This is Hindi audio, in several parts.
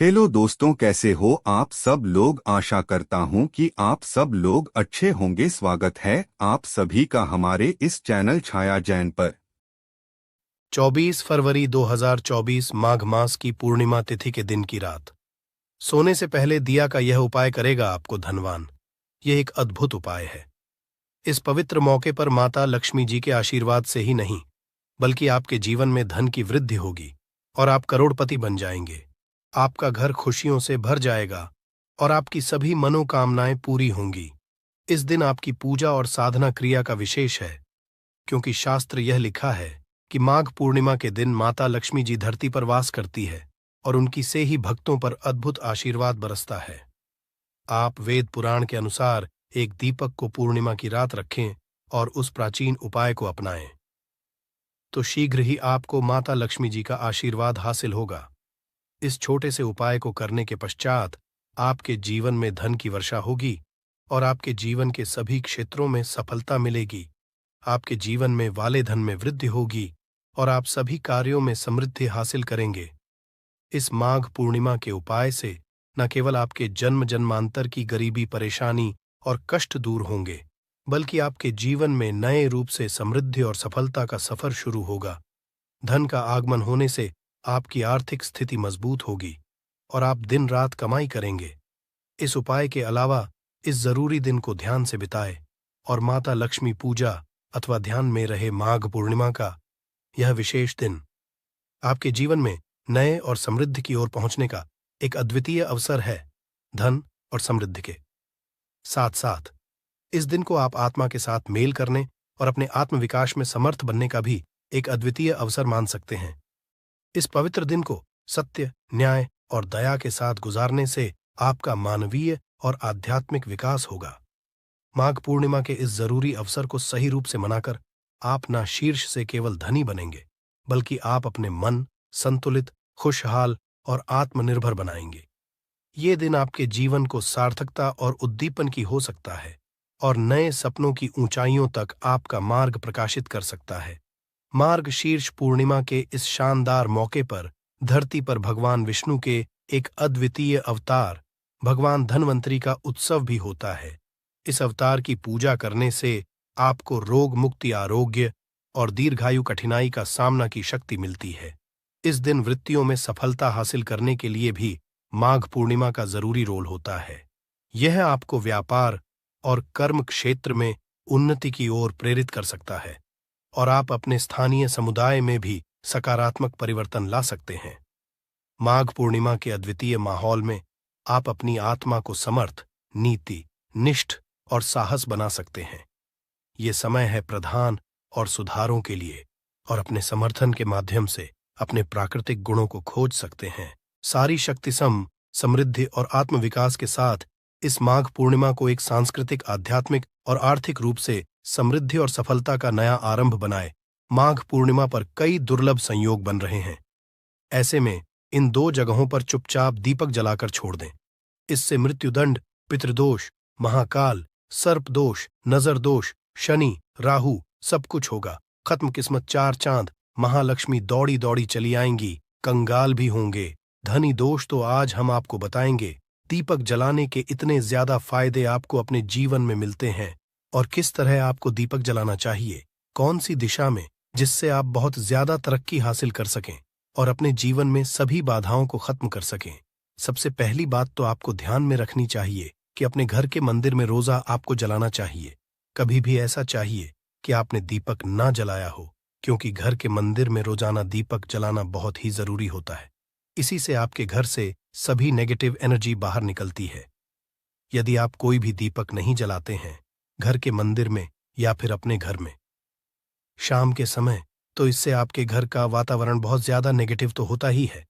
हेलो दोस्तों, कैसे हो आप सब लोग। आशा करता हूं कि आप सब लोग अच्छे होंगे। स्वागत है आप सभी का हमारे इस चैनल छाया जैन पर। 24 फरवरी 2024 माघ मास की पूर्णिमा तिथि के दिन की रात। सोने से पहले दिया का यह उपाय करेगा आपको धनवान। यह एक अद्भुत उपाय है। इस पवित्र मौके पर माता लक्ष्मी जी के आशीर्वाद से ही नहीं, बल्कि आपके जीवन में धन की वृद्धि होगी और आप करोड़पति बन जाएंगे। आपका घर खुशियों से भर जाएगा और आपकी सभी मनोकामनाएं पूरी होंगी। इस दिन आपकी पूजा और साधना क्रिया का विशेष है, क्योंकि शास्त्र यह लिखा है कि माघ पूर्णिमा के दिन माता लक्ष्मी जी धरती पर वास करती है और उनकी से ही भक्तों पर अद्भुत आशीर्वाद बरसता है। आप वेद पुराण के अनुसार एक दीपक को पूर्णिमा की रात रखें और उस प्राचीन उपाय को अपनाएं, तो शीघ्र ही आपको माता लक्ष्मी जी का आशीर्वाद हासिल होगा। इस छोटे से उपाय को करने के पश्चात आपके जीवन में धन की वर्षा होगी और आपके जीवन के सभी क्षेत्रों में सफलता मिलेगी। आपके जीवन में वाले धन में वृद्धि होगी और आप सभी कार्यों में समृद्धि हासिल करेंगे। इस माघ पूर्णिमा के उपाय से न केवल आपके जन्म जन्मांतर की गरीबी, परेशानी और कष्ट दूर होंगे, बल्कि आपके जीवन में नए रूप से समृद्धि और सफलता का सफर शुरू होगा। धन का आगमन होने से आपकी आर्थिक स्थिति मजबूत होगी और आप दिन रात कमाई करेंगे। इस उपाय के अलावा इस जरूरी दिन को ध्यान से बिताए और माता लक्ष्मी पूजा अथवा ध्यान में रहे। माघ पूर्णिमा का यह विशेष दिन आपके जीवन में नए और समृद्धि की ओर पहुंचने का एक अद्वितीय अवसर है। धन और समृद्धि के साथ साथ इस दिन को आप आत्मा के साथ मेल करने और अपने आत्मविकास में समर्थ बनने का भी एक अद्वितीय अवसर मान सकते हैं। इस पवित्र दिन को सत्य, न्याय और दया के साथ गुजारने से आपका मानवीय और आध्यात्मिक विकास होगा। माघ पूर्णिमा के इस जरूरी अवसर को सही रूप से मनाकर आप न शीर्ष से केवल धनी बनेंगे, बल्कि आप अपने मन संतुलित, खुशहाल और आत्मनिर्भर बनाएंगे। ये दिन आपके जीवन को सार्थकता और उद्दीपन की हो सकता है और नए सपनों की ऊंचाइयों तक आपका मार्ग प्रकाशित कर सकता है। मार्ग शीर्ष पूर्णिमा के इस शानदार मौके पर धरती पर भगवान विष्णु के एक अद्वितीय अवतार भगवान धन्वंतरी का उत्सव भी होता है। इस अवतार की पूजा करने से आपको रोग मुक्ति, आरोग्य और दीर्घायु कठिनाई का सामना की शक्ति मिलती है। इस दिन वृत्तियों में सफलता हासिल करने के लिए भी माघ पूर्णिमा का जरूरी रोल होता है। यह आपको व्यापार और कर्म क्षेत्र में उन्नति की ओर प्रेरित कर सकता है और आप अपने स्थानीय समुदाय में भी सकारात्मक परिवर्तन ला सकते हैं। माघ पूर्णिमा के अद्वितीय माहौल में आप अपनी आत्मा को समर्थ, नीति, निष्ठ और साहस बना सकते हैं। ये समय है प्रधान और सुधारों के लिए, और अपने समर्थन के माध्यम से अपने प्राकृतिक गुणों को खोज सकते हैं। सारी शक्ति समृद्धि और आत्मविकास के साथ इस माघ पूर्णिमा को एक सांस्कृतिक, आध्यात्मिक और आर्थिक रूप से समृद्धि और सफलता का नया आरंभ बनाए। माघ पूर्णिमा पर कई दुर्लभ संयोग बन रहे हैं। ऐसे में इन दो जगहों पर चुपचाप दीपक जलाकर छोड़ दें। इससे मृत्युदंड, पितृदोष, महाकाल, सर्पदोष, नजर दोष, शनि, राहु सब कुछ होगा खत्म। किस्मत चार चांद, महालक्ष्मी दौड़ी दौड़ी चली आएंगी, कंगाल भी होंगे। धनी दोष तो आज हम आपको बताएंगे। दीपक जलाने के इतने ज्यादा फायदे आपको अपने जीवन में मिलते हैं और किस तरह आपको दीपक जलाना चाहिए, कौन सी दिशा में, जिससे आप बहुत ज्यादा तरक्की हासिल कर सकें और अपने जीवन में सभी बाधाओं को खत्म कर सकें। सबसे पहली बात तो आपको ध्यान में रखनी चाहिए कि अपने घर के मंदिर में रोजा आपको जलाना चाहिए। कभी भी ऐसा चाहिए कि आपने दीपक ना जलाया हो, क्योंकि घर के मंदिर में रोजाना दीपक जलाना बहुत ही जरूरी होता है। इसी से आपके घर से सभी नेगेटिव एनर्जी बाहर निकलती है। यदि आप कोई भी दीपक नहीं जलाते हैं घर के मंदिर में या फिर अपने घर में शाम के समय, तो इससे आपके घर का वातावरण बहुत ज्यादा नेगेटिव तो होता ही है।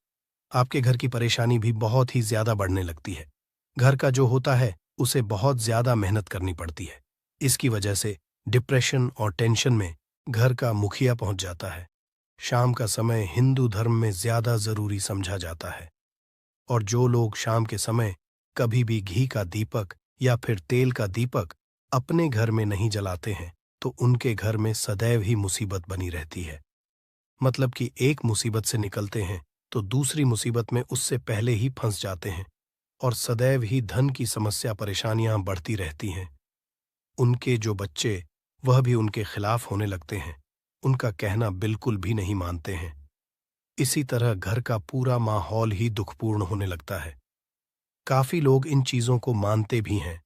आपके घर की परेशानी भी बहुत ही ज्यादा बढ़ने लगती है। घर का जो होता है उसे बहुत ज्यादा मेहनत करनी पड़ती है। इसकी वजह से डिप्रेशन और टेंशन में घर का मुखिया पहुंच जाता है। शाम का समय हिंदू धर्म में ज्यादा जरूरी समझा जाता है, और जो लोग शाम के समय कभी भी घी का दीपक या फिर तेल का दीपक अपने घर में नहीं जलाते हैं, तो उनके घर में सदैव ही मुसीबत बनी रहती है। मतलब कि एक मुसीबत से निकलते हैं तो दूसरी मुसीबत में उससे पहले ही फंस जाते हैं और सदैव ही धन की समस्या परेशानियां बढ़ती रहती हैं। उनके जो बच्चे वह भी उनके खिलाफ होने लगते हैं, उनका कहना बिल्कुल भी नहीं मानते हैं। इसी तरह घर का पूरा माहौल ही दुखपूर्ण होने लगता है। काफी लोग इन चीजों को मानते भी हैं,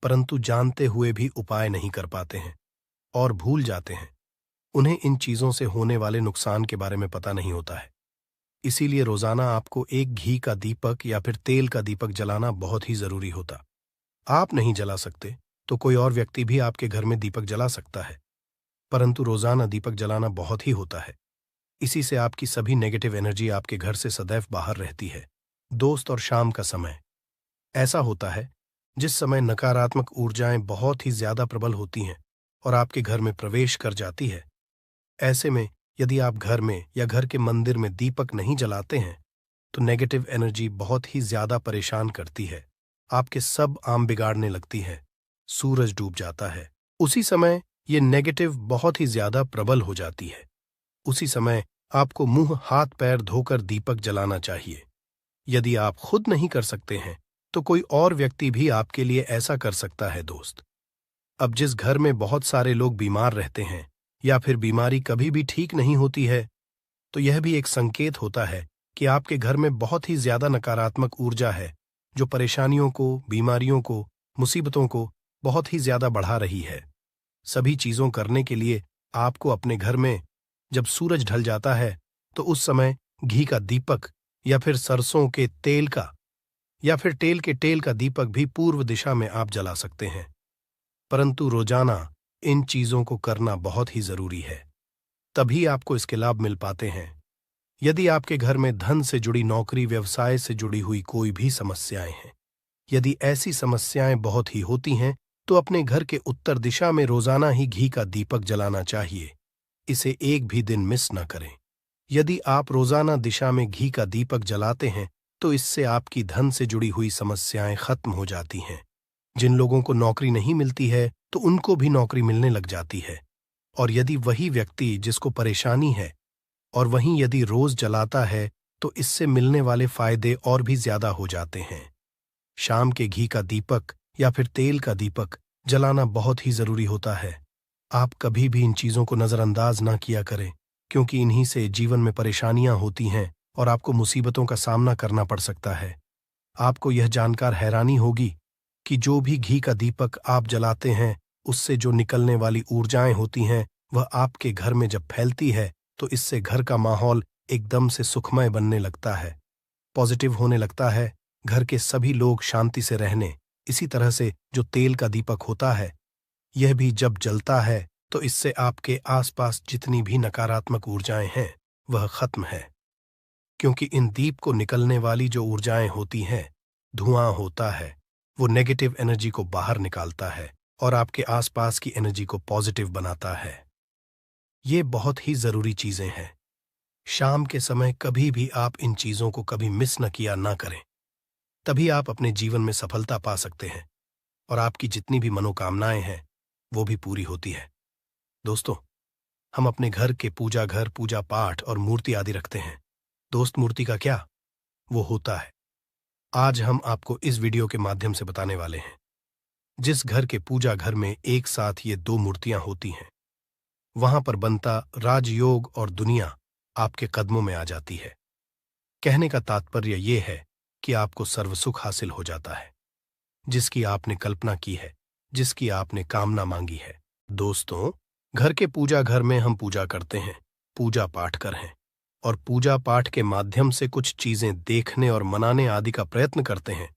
परंतु जानते हुए भी उपाय नहीं कर पाते हैं और भूल जाते हैं। उन्हें इन चीजों से होने वाले नुकसान के बारे में पता नहीं होता है। इसीलिए रोजाना आपको एक घी का दीपक या फिर तेल का दीपक जलाना बहुत ही जरूरी होता। आप नहीं जला सकते तो कोई और व्यक्ति भी आपके घर में दीपक जला सकता है, परंतु रोजाना दीपक जलाना बहुत ही होता है। इसी से आपकी सभी नेगेटिव एनर्जी आपके घर से सदैव बाहर रहती है। दोस्त और शाम का समय ऐसा होता है जिस समय नकारात्मक ऊर्जाएं बहुत ही ज्यादा प्रबल होती हैं और आपके घर में प्रवेश कर जाती है। ऐसे में यदि आप घर में या घर के मंदिर में दीपक नहीं जलाते हैं तो नेगेटिव एनर्जी बहुत ही ज्यादा परेशान करती है। आपके सब आम बिगाड़ने लगती है। सूरज डूब जाता है। उसी समय ये नेगेटिव बहुत ही ज्यादा प्रबल हो जाती है। उसी समय आपको मुंह हाथ पैर धोकर दीपक जलाना चाहिए। यदि आप खुद नहीं कर सकते हैं तो कोई और व्यक्ति भी आपके लिए ऐसा कर सकता है। दोस्त, अब जिस घर में बहुत सारे लोग बीमार रहते हैं या फिर बीमारी कभी भी ठीक नहीं होती है, तो यह भी एक संकेत होता है कि आपके घर में बहुत ही ज्यादा नकारात्मक ऊर्जा है जो परेशानियों को, बीमारियों को, मुसीबतों को बहुत ही ज्यादा बढ़ा रही है। सभी चीजों करने के लिए आपको अपने घर में जब सूरज ढल जाता है तो उस समय घी का दीपक या फिर सरसों के तेल का या फिर तेल का दीपक भी पूर्व दिशा में आप जला सकते हैं। परंतु रोजाना इन चीजों को करना बहुत ही जरूरी है, तभी आपको इसके लाभ मिल पाते हैं। यदि आपके घर में धन से जुड़ी, नौकरी व्यवसाय से जुड़ी हुई कोई भी समस्याएं हैं, यदि ऐसी समस्याएं बहुत ही होती हैं तो अपने घर के उत्तर दिशा में रोजाना ही घी का दीपक जलाना चाहिए। इसे एक भी दिन मिस न करें। यदि आप रोजाना दिशा में घी का दीपक जलाते हैं तो इससे आपकी धन से जुड़ी हुई समस्याएं खत्म हो जाती हैं। जिन लोगों को नौकरी नहीं मिलती है तो उनको भी नौकरी मिलने लग जाती है। और यदि वही व्यक्ति जिसको परेशानी है और वहीं यदि रोज जलाता है तो इससे मिलने वाले फायदे और भी ज्यादा हो जाते हैं। शाम के घी का दीपक या फिर तेल का दीपक जलाना बहुत ही जरूरी होता है। आप कभी भी इन चीजों को नजरअंदाज ना किया करें, क्योंकि इन्हीं से जीवन में परेशानियां होती हैं और आपको मुसीबतों का सामना करना पड़ सकता है। आपको यह जानकर हैरानी होगी कि जो भी घी का दीपक आप जलाते हैं उससे जो निकलने वाली ऊर्जाएं होती हैं वह आपके घर में जब फैलती है तो इससे घर का माहौल एकदम से सुखमय बनने लगता है, पॉजिटिव होने लगता है। घर के सभी लोग शांति से रहने। इसी तरह से जो तेल का दीपक होता है यह भी जब जलता है तो इससे आपके आसपास जितनी भी नकारात्मक ऊर्जाएं हैं वह खत्म है, क्योंकि इन दीप को निकलने वाली जो ऊर्जाएं होती हैं, धुआं होता है, वो नेगेटिव एनर्जी को बाहर निकालता है और आपके आसपास की एनर्जी को पॉजिटिव बनाता है। ये बहुत ही जरूरी चीजें हैं। शाम के समय कभी भी आप इन चीजों को कभी मिस न किया ना करें, तभी आप अपने जीवन में सफलता पा सकते हैं और आपकी जितनी भी मनोकामनाएं हैं वो भी पूरी होती है। दोस्तों, हम अपने घर के पूजा घर, पूजा पाठ और मूर्ति आदि रखते हैं। दोस्त, मूर्ति का क्या, वो होता है। आज हम आपको इस वीडियो के माध्यम से बताने वाले हैं। जिस घर के पूजा घर में एक साथ ये दो मूर्तियां होती हैं, वहां पर बनता राजयोग और दुनिया आपके कदमों में आ जाती है। कहने का तात्पर्य यह है कि आपको सर्वसुख हासिल हो जाता है, जिसकी आपने कल्पना की है, जिसकी आपने कामना मांगी है। दोस्तों, घर के पूजा घर में हम पूजा करते हैं, पूजा पाठ कर हैं और पूजा पाठ के माध्यम से कुछ चीजें देखने और मनाने आदि का प्रयत्न करते हैं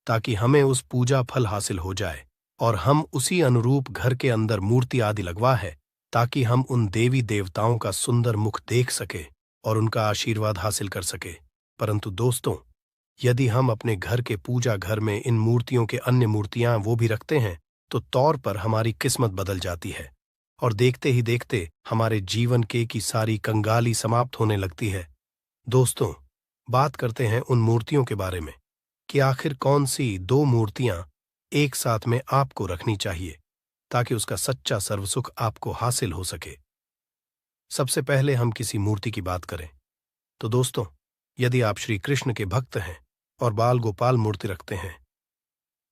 ताकि हमें उस पूजा फल हासिल हो जाए और हम उसी अनुरूप घर के अंदर मूर्ति आदि लगवा है ताकि हम उन देवी देवताओं का सुंदर मुख देख सके और उनका आशीर्वाद हासिल कर सके। परंतु दोस्तों, यदि हम अपने घर के पूजा घर में इन मूर्तियों के अन्य मूर्तियां वो भी रखते हैं तो तौर पर हमारी किस्मत बदल जाती है और देखते ही देखते हमारे जीवन की सारी कंगाली समाप्त होने लगती है। दोस्तों, बात करते हैं उन मूर्तियों के बारे में कि आखिर कौन सी दो मूर्तियां एक साथ में आपको रखनी चाहिए ताकि उसका सच्चा सर्वसुख आपको हासिल हो सके। सबसे पहले हम किसी मूर्ति की बात करें तो दोस्तों, यदि आप श्री कृष्ण के भक्त हैं और बाल गोपाल मूर्ति रखते हैं,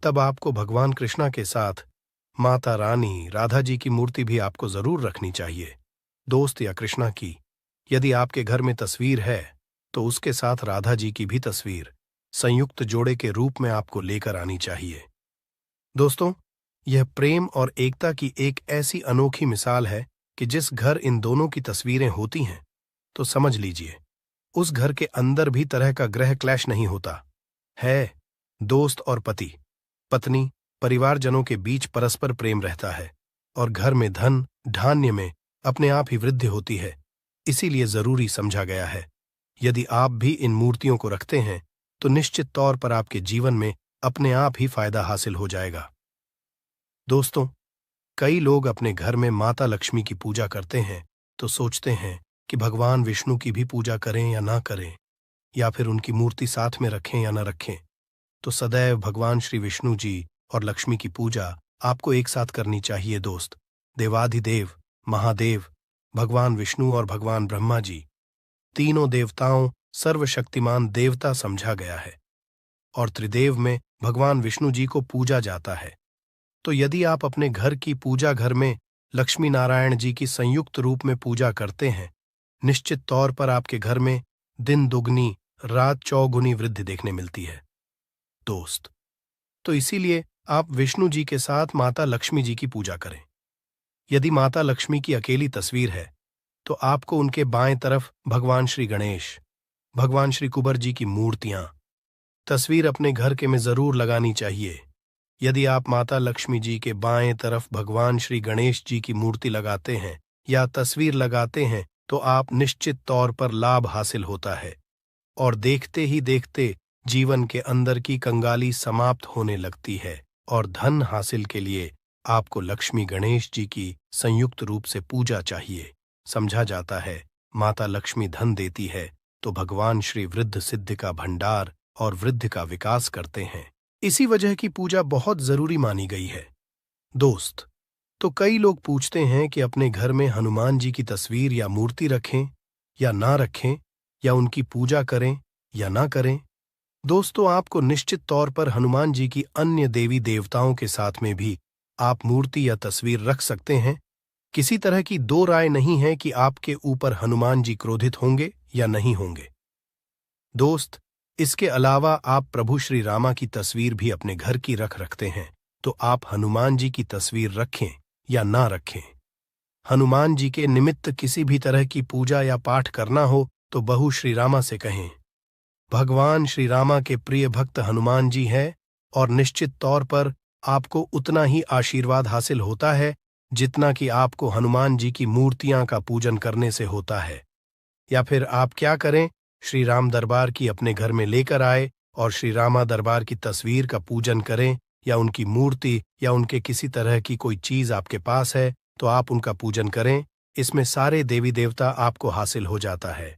तब आपको भगवान कृष्णा के साथ माता रानी राधा जी की मूर्ति भी आपको जरूर रखनी चाहिए। दोस्त या कृष्णा की यदि आपके घर में तस्वीर है तो उसके साथ राधा जी की भी तस्वीर संयुक्त जोड़े के रूप में आपको लेकर आनी चाहिए। दोस्तों, यह प्रेम और एकता की एक ऐसी अनोखी मिसाल है कि जिस घर इन दोनों की तस्वीरें होती हैं तो समझ लीजिए उस घर के अंदर भी तरह का ग्रह क्लैश नहीं होता है। दोस्त और पति पत्नी परिवारजनों के बीच परस्पर प्रेम रहता है और घर में धन धान्य में अपने आप ही वृद्धि होती है। इसीलिए जरूरी समझा गया है यदि आप भी इन मूर्तियों को रखते हैं तो निश्चित तौर पर आपके जीवन में अपने आप ही फायदा हासिल हो जाएगा। दोस्तों, कई लोग अपने घर में माता लक्ष्मी की पूजा करते हैं तो सोचते हैं कि भगवान विष्णु की भी पूजा करें या ना करें, या फिर उनकी मूर्ति साथ में रखें या ना रखें। तो सदैव भगवान श्री विष्णु जी और लक्ष्मी की पूजा आपको एक साथ करनी चाहिए। दोस्त, देवाधिदेव महादेव भगवान विष्णु और भगवान ब्रह्मा जी तीनों देवताओं सर्वशक्तिमान देवता समझा गया है और त्रिदेव में भगवान विष्णु जी को पूजा जाता है। तो यदि आप अपने घर की पूजा घर में लक्ष्मी नारायण जी की संयुक्त रूप में पूजा करते हैं, निश्चित तौर पर आपके घर में दिन दुगनी रात चौगुनी वृद्धि देखने मिलती है। दोस्त, तो इसीलिए आप विष्णु जी के साथ माता लक्ष्मी जी की पूजा करें। यदि माता लक्ष्मी की अकेली तस्वीर है तो आपको उनके बाएं तरफ भगवान श्री गणेश भगवान श्री कुबर जी की मूर्तियां तस्वीर अपने घर के में जरूर लगानी चाहिए। यदि आप माता लक्ष्मी जी के बाएं तरफ भगवान श्री गणेश जी की मूर्ति लगाते हैं या तस्वीर लगाते हैं तो आप निश्चित तौर पर लाभ हासिल होता है और देखते ही देखते जीवन के अंदर की कंगाली समाप्त होने लगती है और धन हासिल के लिए आपको लक्ष्मी गणेश जी की संयुक्त रूप से पूजा चाहिए। समझा जाता है माता लक्ष्मी धन देती है तो भगवान श्री वृद्ध सिद्धि का भंडार और वृद्धि का विकास करते हैं। इसी वजह की पूजा बहुत जरूरी मानी गई है। दोस्त, तो कई लोग पूछते हैं कि अपने घर में हनुमान जी की तस्वीर या मूर्ति रखें या ना रखें, या उनकी पूजा करें या ना करें। दोस्तों, आपको निश्चित तौर पर हनुमान जी की अन्य देवी देवताओं के साथ में भी आप मूर्ति या तस्वीर रख सकते हैं। किसी तरह की दो राय नहीं है कि आपके ऊपर हनुमान जी क्रोधित होंगे या नहीं होंगे। दोस्त, इसके अलावा आप प्रभु श्री रामा की तस्वीर भी अपने घर की रखते हैं तो आप हनुमान जी की तस्वीर रखें या ना रखें। हनुमान जी के निमित्त किसी भी तरह की पूजा या पाठ करना हो तो बहू श्री रामा से कहें। भगवान श्री रामा के प्रिय भक्त हनुमान जी हैं और निश्चित तौर पर आपको उतना ही आशीर्वाद हासिल होता है जितना कि आपको हनुमान जी की मूर्तियां का पूजन करने से होता है। या फिर आप क्या करें, श्री राम दरबार की अपने घर में लेकर आए और श्री रामा दरबार की तस्वीर का पूजन करें, या उनकी मूर्ति या उनके किसी तरह की कोई चीज आपके पास है तो आप उनका पूजन करें। इसमें सारे देवी देवता आपको हासिल हो जाता है।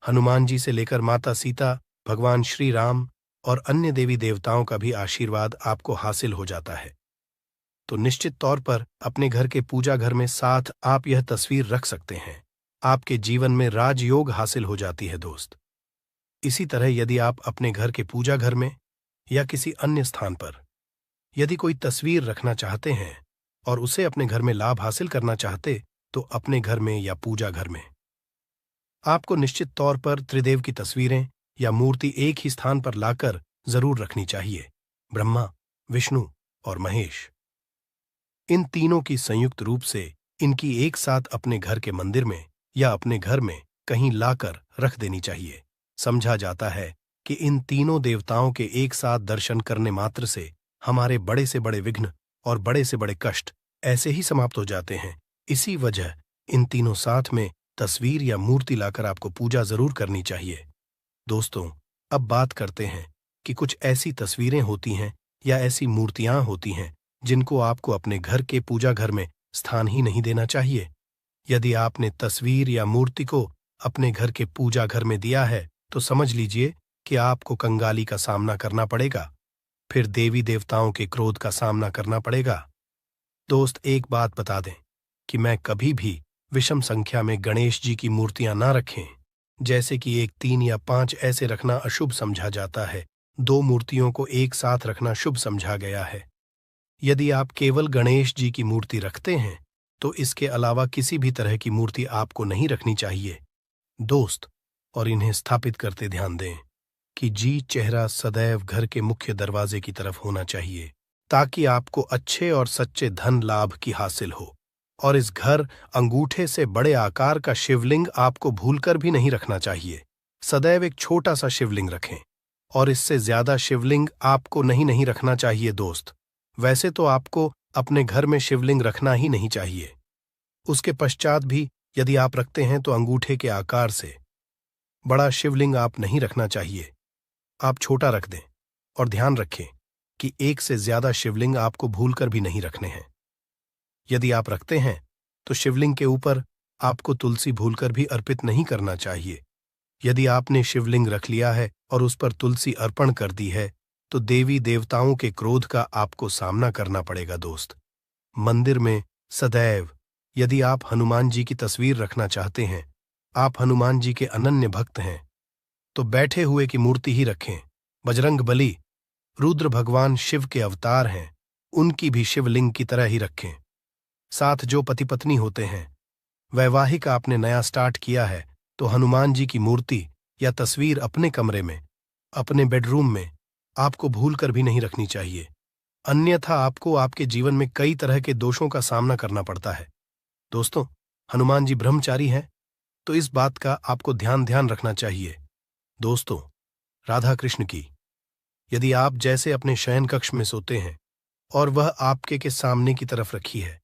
हनुमान जी से लेकर माता सीता, भगवान श्री राम और अन्य देवी देवताओं का भी आशीर्वाद आपको हासिल हो जाता है। तो निश्चित तौर पर अपने घर के पूजा घर में साथ आप यह तस्वीर रख सकते हैं। आपके जीवन में राजयोग हासिल हो जाती है। दोस्त, इसी तरह यदि आप अपने घर के पूजा घर में या किसी अन्य स्थान पर यदि कोई तस्वीर रखना चाहते हैं और उसे अपने घर में लाभ हासिल करना चाहते तो अपने घर में या पूजा घर में आपको निश्चित तौर पर त्रिदेव की तस्वीरें या मूर्ति एक ही स्थान पर लाकर जरूर रखनी चाहिए। ब्रह्मा, विष्णु और महेश, इन तीनों की संयुक्त रूप से इनकी एक साथ अपने घर के मंदिर में या अपने घर में कहीं लाकर रख देनी चाहिए। समझा जाता है कि इन तीनों देवताओं के एक साथ दर्शन करने मात्र से हमारे बड़े से बड़े विघ्न और बड़े से बड़े कष्ट ऐसे ही समाप्त हो जाते हैं। इसी वजह इन तीनों साथ में तस्वीर या मूर्ति लाकर आपको पूजा जरूर करनी चाहिए। दोस्तों, अब बात करते हैं कि कुछ ऐसी तस्वीरें होती हैं या ऐसी मूर्तियां होती हैं जिनको आपको अपने घर के पूजा घर में स्थान ही नहीं देना चाहिए। यदि आपने तस्वीर या मूर्ति को अपने घर के पूजा घर में दिया है तो समझ लीजिए कि आपको कंगाली का सामना करना पड़ेगा, फिर देवी देवताओं के क्रोध का सामना करना पड़ेगा। दोस्त, एक बात बता दें कि मैं कभी भी विषम संख्या में गणेश जी की मूर्तियां ना रखें। जैसे कि 1, 3 या 5 ऐसे रखना अशुभ समझा जाता है। 2 मूर्तियों को एक साथ रखना शुभ समझा गया है। यदि आप केवल गणेश जी की मूर्ति रखते हैं तो इसके अलावा किसी भी तरह की मूर्ति आपको नहीं रखनी चाहिए दोस्त। और इन्हें स्थापित करते ध्यान दें कि जी चेहरा सदैव घर के मुख्य दरवाजे की तरफ होना चाहिए, ताकि आपको अच्छे और सच्चे धन लाभ की हासिल हो। और इस घर अंगूठे से बड़े आकार का शिवलिंग आपको भूलकर भी नहीं रखना चाहिए। सदैव एक छोटा सा शिवलिंग रखें, और इससे ज्यादा शिवलिंग आपको नहीं रखना चाहिए दोस्त। वैसे तो आपको अपने घर में शिवलिंग रखना ही नहीं चाहिए। उसके पश्चात भी यदि आप रखते हैं तो अंगूठे के आकार से बड़ा शिवलिंग आप नहीं रखना चाहिए। आप छोटा रख दें, और ध्यान रखें कि एक से ज्यादा शिवलिंग आपको भूलकर भी नहीं रखने हैं। यदि आप रखते हैं तो शिवलिंग के ऊपर आपको तुलसी भूलकर भी अर्पित नहीं करना चाहिए। यदि आपने शिवलिंग रख लिया है और उस पर तुलसी अर्पण कर दी है तो देवी देवताओं के क्रोध का आपको सामना करना पड़ेगा दोस्त। मंदिर में सदैव यदि आप हनुमान जी की तस्वीर रखना चाहते हैं, आप हनुमान जी के अनन्य भक्त हैं, तो बैठे हुए की मूर्ति ही रखें। बजरंग बली रुद्र भगवान शिव के अवतार हैं, उनकी भी शिवलिंग की तरह ही रखें। साथ जो पति पत्नी होते हैं, वैवाहिक आपने नया स्टार्ट किया है तो हनुमान जी की मूर्ति या तस्वीर अपने कमरे में, अपने बेडरूम में आपको भूलकर भी नहीं रखनी चाहिए। अन्यथा आपको आपके जीवन में कई तरह के दोषों का सामना करना पड़ता है दोस्तों। हनुमान जी ब्रह्मचारी हैं, तो इस बात का आपको ध्यान रखना चाहिए दोस्तों। राधा कृष्ण की यदि आप जैसे अपने शयन कक्ष में सोते हैं और वह आपके के सामने की तरफ रखी है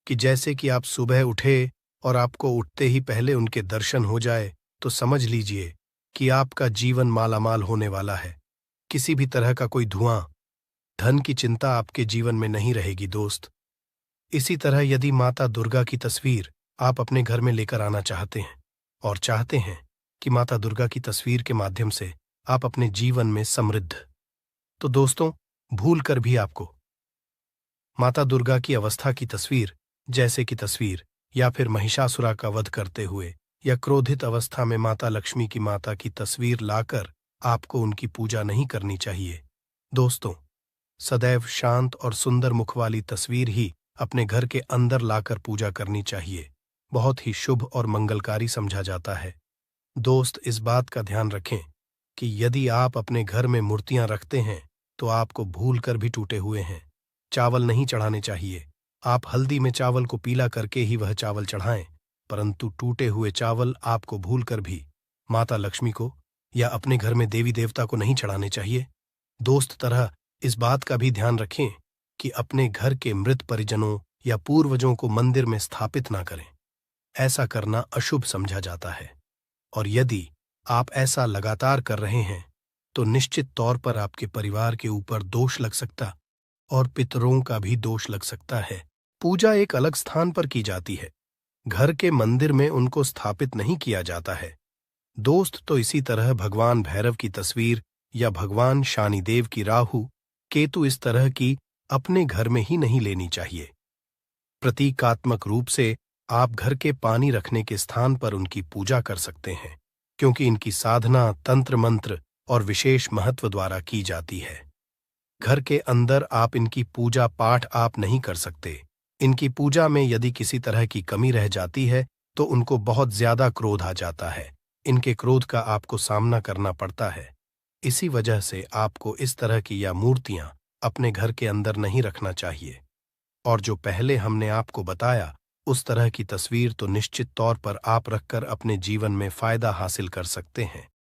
कि जैसे कि आप सुबह उठे और आपको उठते ही पहले उनके दर्शन हो जाए, तो समझ लीजिए कि आपका जीवन मालामाल होने वाला है। किसी भी तरह का कोई धुआं, धन की चिंता आपके जीवन में नहीं रहेगी दोस्त। इसी तरह यदि माता दुर्गा की तस्वीर आप अपने घर में लेकर आना चाहते हैं और चाहते हैं कि माता दुर्गा की तस्वीर के माध्यम से आप अपने जीवन में समृद्ध, तो दोस्तों भूल कर भी आपको माता दुर्गा की अवस्था की तस्वीर, जैसे की तस्वीर या फिर महिषासुरा का वध करते हुए या क्रोधित अवस्था में माता लक्ष्मी की माता की तस्वीर लाकर आपको उनकी पूजा नहीं करनी चाहिए दोस्तों। सदैव शांत और सुंदर मुख वाली तस्वीर ही अपने घर के अंदर लाकर पूजा करनी चाहिए। बहुत ही शुभ और मंगलकारी समझा जाता है दोस्त। इस बात का ध्यान रखें कि यदि आप अपने घर में मूर्तियां रखते हैं तो आपको भूल कर भी टूटे हुए हैं चावल नहीं चढ़ाने चाहिए। आप हल्दी में चावल को पीला करके ही वह चावल चढ़ाएं, परंतु टूटे हुए चावल आपको भूलकर भी माता लक्ष्मी को या अपने घर में देवी देवता को नहीं चढ़ाने चाहिए दोस्त। तरह इस बात का भी ध्यान रखें कि अपने घर के मृत परिजनों या पूर्वजों को मंदिर में स्थापित ना करें। ऐसा करना अशुभ समझा जाता है, और यदि आप ऐसा लगातार कर रहे हैं तो निश्चित तौर पर आपके परिवार के ऊपर दोष लग सकता और पितरों का भी दोष लग सकता है। पूजा एक अलग स्थान पर की जाती है, घर के मंदिर में उनको स्थापित नहीं किया जाता है दोस्त। तो इसी तरह भगवान भैरव की तस्वीर या भगवान शनिदेव की राहु केतु इस तरह की अपने घर में ही नहीं लेनी चाहिए। प्रतीकात्मक रूप से आप घर के पानी रखने के स्थान पर उनकी पूजा कर सकते हैं, क्योंकि इनकी साधना तंत्र मंत्र और विशेष महत्व द्वारा की जाती है। घर के अंदर आप इनकी पूजा पाठ आप नहीं कर सकते। इनकी पूजा में यदि किसी तरह की कमी रह जाती है तो उनको बहुत ज्यादा क्रोध आ जाता है। इनके क्रोध का आपको सामना करना पड़ता है। इसी वजह से आपको इस तरह की या मूर्तियां अपने घर के अंदर नहीं रखना चाहिए। और जो पहले हमने आपको बताया उस तरह की तस्वीर तो निश्चित तौर पर आप रखकर अपने जीवन में फायदा हासिल कर सकते हैं।